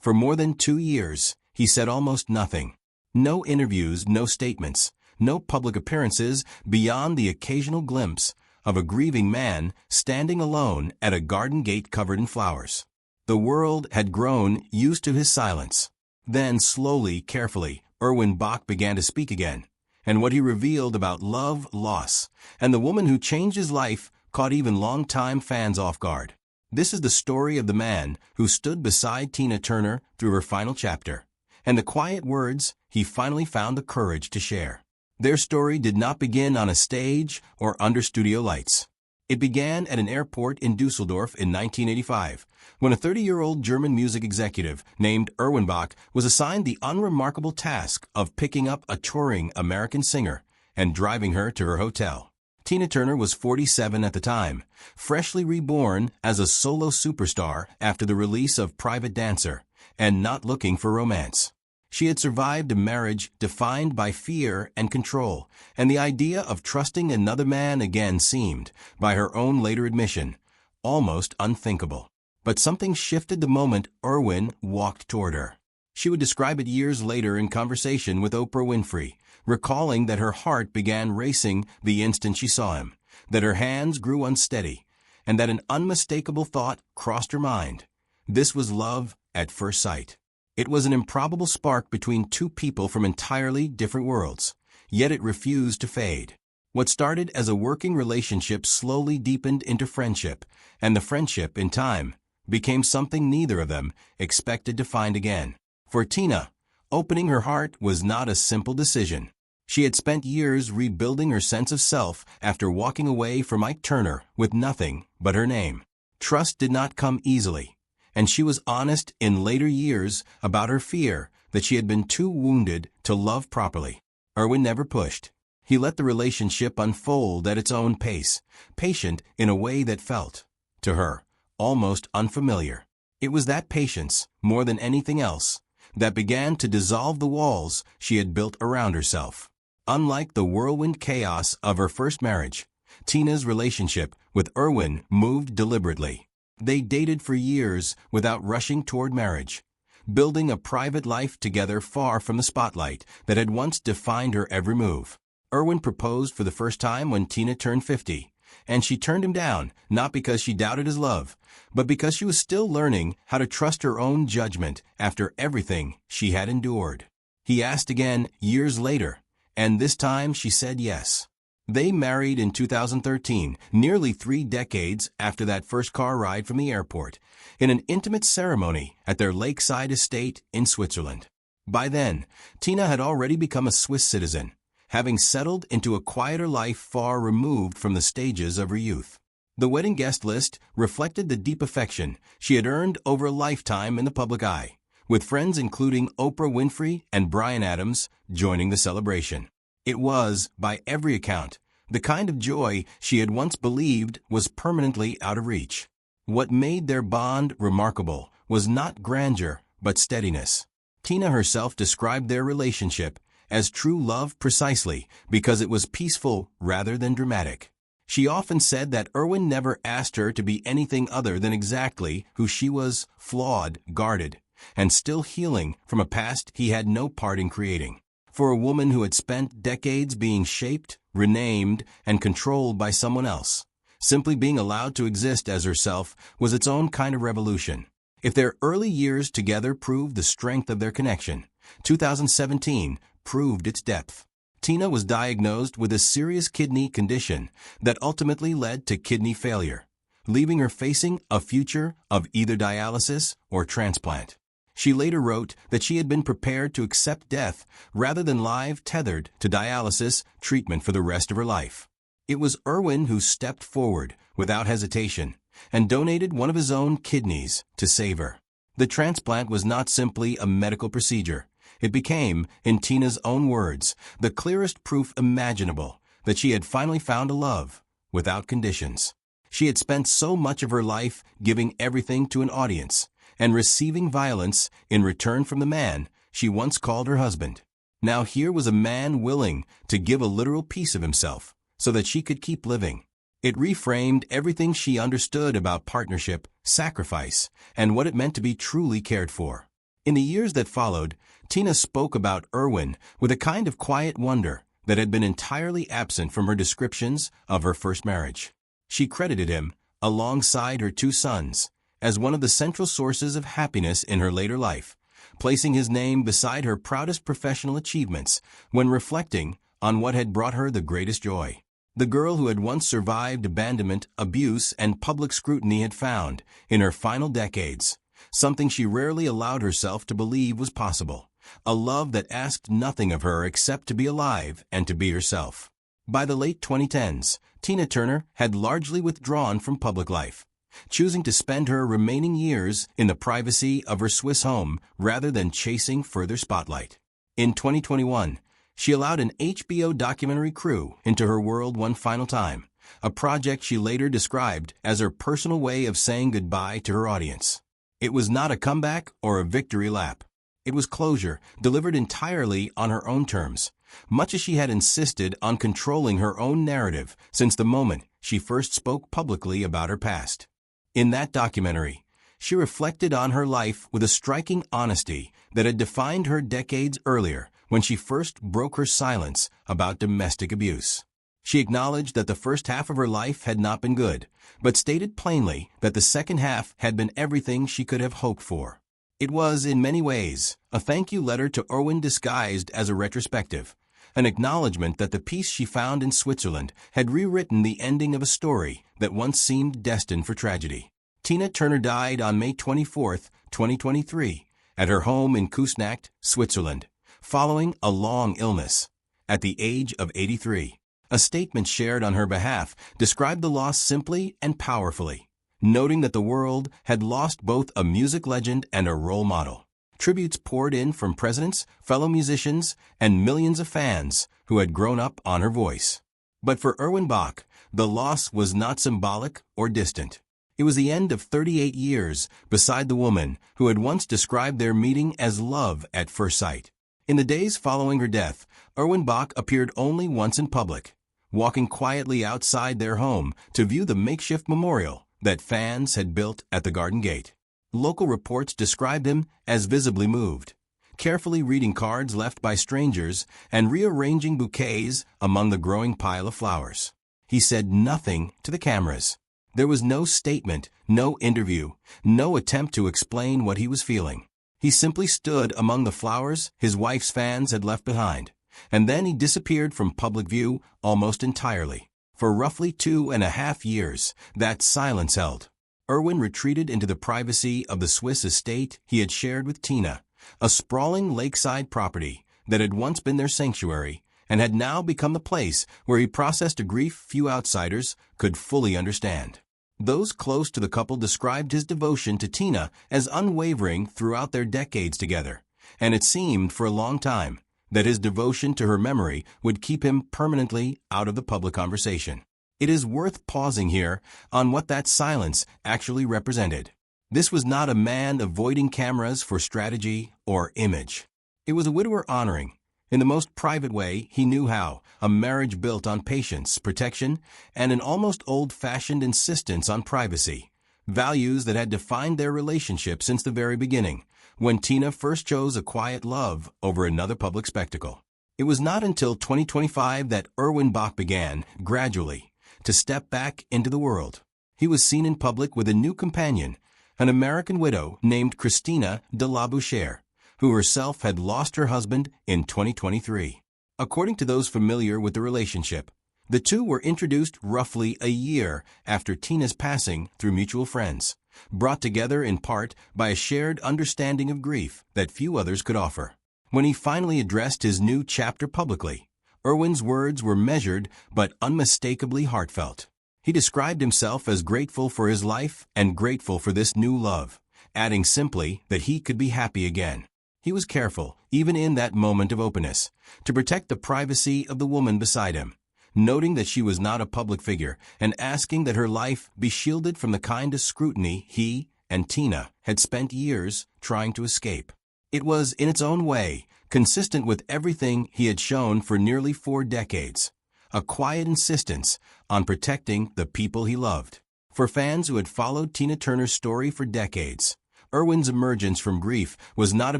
For more than 2 years, he said almost nothing. No interviews, no statements, no public appearances beyond the occasional glimpse of a grieving man standing alone at a garden gate covered in flowers. The world had grown used to his silence. Then, slowly, carefully, Erwin Bach began to speak again, and what he revealed about love, loss, and the woman who changed his life caught even long-time fans off guard. This is the story of the man who stood beside Tina Turner through her final chapter, and the quiet words he finally found the courage to share. Their story did not begin on a stage or under studio lights. It began at an airport in Dusseldorf in 1985, when a 30-year-old German music executive named Erwin Bach was assigned the unremarkable task of picking up a touring American singer and driving her to her hotel. Tina Turner was 47 at the time, freshly reborn as a solo superstar after the release of Private Dancer, and not looking for romance. She had survived a marriage defined by fear and control, and the idea of trusting another man again seemed, by her own later admission, almost unthinkable. But something shifted the moment Erwin walked toward her. She would describe it years later in conversation with Oprah Winfrey, recalling that her heart began racing the instant she saw him, that her hands grew unsteady, and that an unmistakable thought crossed her mind. This was love at first sight. It was an improbable spark between two people from entirely different worlds, yet it refused to fade. What started as a working relationship slowly deepened into friendship, and the friendship, in time, became something neither of them expected to find again. For Tina, opening her heart was not a simple decision. She had spent years rebuilding her sense of self after walking away from Ike Turner with nothing but her name. Trust did not come easily, and she was honest in later years about her fear that she had been too wounded to love properly. Erwin never pushed. He let the relationship unfold at its own pace, patient in a way that felt, to her, almost unfamiliar. It was that patience, more than anything else, that began to dissolve the walls she had built around herself. Unlike the whirlwind chaos of her first marriage, Tina's relationship with Erwin moved deliberately. They dated for years without rushing toward marriage, building a private life together far from the spotlight that had once defined her every move. Erwin proposed for the first time when Tina turned 50, and she turned him down, not because she doubted his love, but because she was still learning how to trust her own judgment after everything she had endured. He asked again years later, and this time she said yes. They married in 2013, nearly 3 decades after that first car ride from the airport, in an intimate ceremony at their lakeside estate in Switzerland. By then, Tina had already become a Swiss citizen, having settled into a quieter life far removed from the stages of her youth. The wedding guest list reflected the deep affection she had earned over a lifetime in the public eye, with friends including Oprah Winfrey and Bryan Adams joining the celebration. It was, by every account, the kind of joy she had once believed was permanently out of reach. What made their bond remarkable was not grandeur, but steadiness. Tina herself described their relationship as true love precisely because it was peaceful rather than dramatic. She often said that Erwin never asked her to be anything other than exactly who she was: flawed, guarded, and still healing from a past he had no part in creating. For a woman who had spent decades being shaped, renamed, and controlled by someone else, simply being allowed to exist as herself was its own kind of revolution. If their early years together proved the strength of their connection, 2017 proved its depth. Tina was diagnosed with a serious kidney condition that ultimately led to kidney failure, leaving her facing a future of either dialysis or transplant. She later wrote that she had been prepared to accept death rather than live tethered to dialysis treatment for the rest of her life. It was Erwin who stepped forward without hesitation and donated one of his own kidneys to save her. The transplant was not simply a medical procedure. It became, in Tina's own words, the clearest proof imaginable that she had finally found a love without conditions. She had spent so much of her life giving everything to an audience and receiving violence in return from the man she once called her husband. Now here was a man willing to give a literal piece of himself so that she could keep living. It reframed everything she understood about partnership, sacrifice, and what it meant to be truly cared for. In the years that followed, Tina spoke about Irwin with a kind of quiet wonder that had been entirely absent from her descriptions of her first marriage. She credited him, alongside her two sons, as one of the central sources of happiness in her later life, placing his name beside her proudest professional achievements when reflecting on what had brought her the greatest joy. The girl who had once survived abandonment, abuse, and public scrutiny had found, in her final decades, something she rarely allowed herself to believe was possible, a love that asked nothing of her except to be alive and to be herself. By the late 2010s, Tina Turner had largely withdrawn from public life, choosing to spend her remaining years in the privacy of her Swiss home rather than chasing further spotlight. In 2021, she allowed an HBO documentary crew into her world one final time, a project she later described as her personal way of saying goodbye to her audience. It was not a comeback or a victory lap. It was closure, delivered entirely on her own terms, much as she had insisted on controlling her own narrative since the moment she first spoke publicly about her past. In that documentary, she reflected on her life with a striking honesty that had defined her decades earlier when she first broke her silence about domestic abuse. She acknowledged that the first half of her life had not been good, but stated plainly that the second half had been everything she could have hoped for. It was, in many ways, a thank you letter to Irwin disguised as a retrospective, an acknowledgement that the peace she found in Switzerland had rewritten the ending of a story that once seemed destined for tragedy. Tina Turner died on May 24, 2023, at her home in Küsnacht, Switzerland, following a long illness, at the age of 83. A statement shared on her behalf described the loss simply and powerfully, noting that the world had lost both a music legend and a role model. Tributes poured in from presidents, fellow musicians, and millions of fans who had grown up on her voice. But for Erwin Bach, the loss was not symbolic or distant. It was the end of 38 years beside the woman who had once described their meeting as love at first sight. In the days following her death, Erwin Bach appeared only once in public, walking quietly outside their home to view the makeshift memorial that fans had built at the garden gate. Local reports described him as visibly moved, carefully reading cards left by strangers and rearranging bouquets among the growing pile of flowers. He said nothing to the cameras. There was no statement, no interview, no attempt to explain what he was feeling. He simply stood among the flowers his wife's fans had left behind, and then he disappeared from public view almost entirely. For roughly 2.5 years, that silence held. Erwin retreated into the privacy of the Swiss estate he had shared with Tina, a sprawling lakeside property that had once been their sanctuary and had now become the place where he processed a grief few outsiders could fully understand. Those close to the couple described his devotion to Tina as unwavering throughout their decades together, and it seemed for a long time that his devotion to her memory would keep him permanently out of the public conversation. It is worth pausing here on what that silence actually represented. This was not a man avoiding cameras for strategy or image. It was a widower honoring, in the most private way he knew how, a marriage built on patience, protection, and an almost old-fashioned insistence on privacy, values that had defined their relationship since the very beginning, when Tina first chose a quiet love over another public spectacle. It was not until 2025 that Erwin Bach began, gradually, to step back into the world. He was seen in public with a new companion, an American widow named Christina de la Bouchère, who herself had lost her husband in 2023. According to those familiar with the relationship, the two were introduced roughly a year after Tina's passing through mutual friends, brought together in part by a shared understanding of grief that few others could offer. When he finally addressed his new chapter publicly, Erwin's words were measured but unmistakably heartfelt. He described himself as grateful for his life and grateful for this new love, adding simply that he could be happy again. He was careful, even in that moment of openness, to protect the privacy of the woman beside him, noting that she was not a public figure and asking that her life be shielded from the kind of scrutiny he and Tina had spent years trying to escape. It was, in its own way, consistent with everything he had shown for nearly 4 decades, a quiet insistence on protecting the people he loved. For fans who had followed Tina Turner's story for decades, Irwin's emergence from grief was not a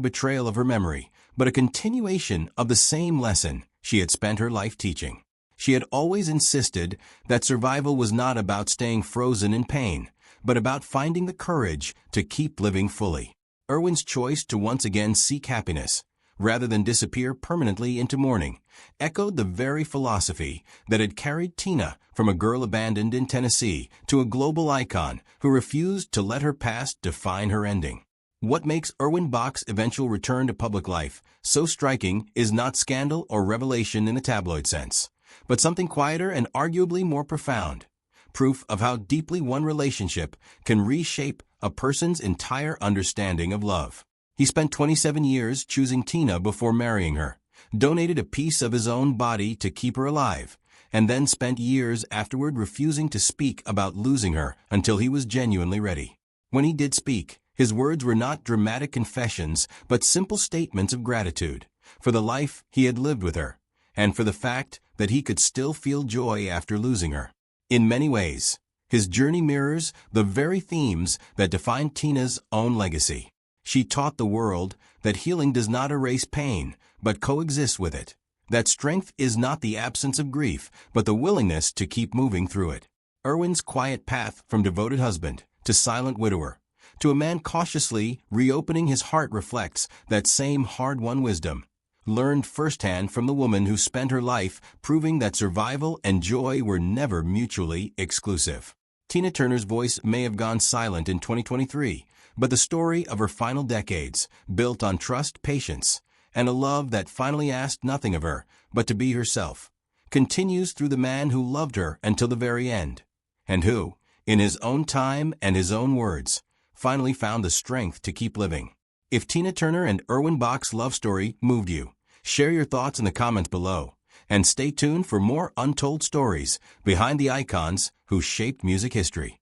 betrayal of her memory, but a continuation of the same lesson she had spent her life teaching. She had always insisted that survival was not about staying frozen in pain, but about finding the courage to keep living fully. Irwin's choice to once again seek happiness, rather than disappear permanently into mourning, echoed the very philosophy that had carried Tina from a girl abandoned in Tennessee to a global icon who refused to let her past define her ending. What makes Erwin Bach's eventual return to public life so striking is not scandal or revelation in the tabloid sense, but something quieter and arguably more profound. Proof of how deeply one relationship can reshape a person's entire understanding of love. He spent 27 years choosing Tina before marrying her, donated a piece of his own body to keep her alive, and then spent years afterward refusing to speak about losing her until he was genuinely ready. When he did speak, his words were not dramatic confessions, but simple statements of gratitude for the life he had lived with her, and for the fact that he could still feel joy after losing her. In many ways, his journey mirrors the very themes that define Tina's own legacy. She taught the world that healing does not erase pain, but coexists with it. That strength is not the absence of grief, but the willingness to keep moving through it. Irwin's quiet path from devoted husband to silent widower, to a man cautiously reopening his heart reflects that same hard-won wisdom, learned firsthand from the woman who spent her life proving that survival and joy were never mutually exclusive. Tina Turner's voice may have gone silent in 2023, but the story of her final decades, built on trust, patience, and a love that finally asked nothing of her but to be herself, continues through the man who loved her until the very end, and who, in his own time and his own words, finally found the strength to keep living. If Tina Turner and Erwin Bach's love story moved you, share your thoughts in the comments below, and stay tuned for more untold stories behind the icons who shaped music history.